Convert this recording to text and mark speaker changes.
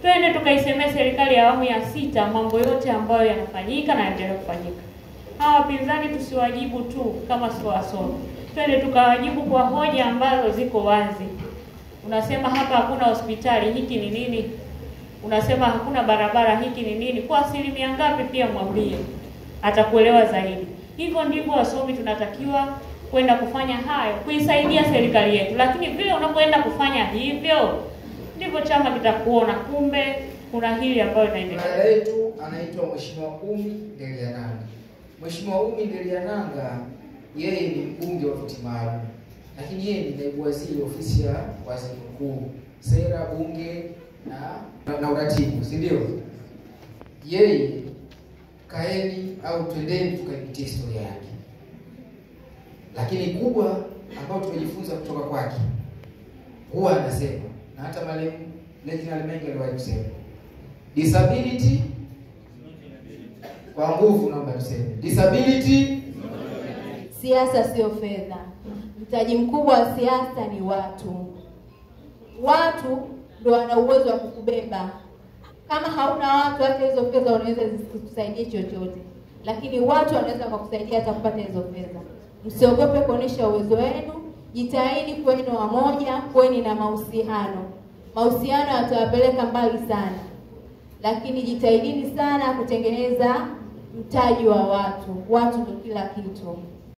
Speaker 1: Twende tukaisemea serikali ya awamu ya 6 mambo yote ambayo yanafanyika na yanaendelea kufanyika. Hawa wapinzani tusiwajibu tu kama sio wasomi. Twende tukawajibu kwa hoja ambazo ziko wazi. Unasema hapa hakuna hospitali, hiki ni nini? Unasema hakuna barabara, hiki ni nini? Kwa asilimia ngapi pia mwambie. Atakuelewa zaidi. Hivyo ndivyo wasomi tunatakiwa kwenda kufanya hayo, kuisaidia serikali yetu. Lakini vile unapoenda kufanya hivyo, ndivyo chama kitakuona kumbe kuna hili ambayo inaendelea.
Speaker 2: Dada yetu anaitwa Mheshimiwa Umi Ndeliananga. Mheshimiwa Umi Ndeliananga yeye ni mbunge wa viti maalum. Lakini yeye ni naibu waziri ofisi ya waziri mkuu, sera, bunge na uratibu, si ndio? Yeye kaeni au twendeni tukaipitie historia yake. Lakini kubwa ambayo tumejifunza kutoka kwake, huwa anasema na hata marehemu Reginald Mengi aliwahi kusema, disability kwa nguvu, naomba tuseme disability.
Speaker 3: Siasa sio fedha. Mtaji mkubwa wa siasa ni watu. Watu ndio wana uwezo wa kukubeba. Kama hauna watu, hata hizo fedha unaweza zisikusaidia chochote. Lakini watu wanaweza kukusaidia hata kupata hizo fedha. Msiogope kuonesha uwezo wenu, jitahidi kuweni wamoja, kuweni na mahusiano. Mahusiano yatawapeleka mbali sana. Lakini jitahidini sana kutengeneza mtaji wa watu. Watu ndio kila kitu.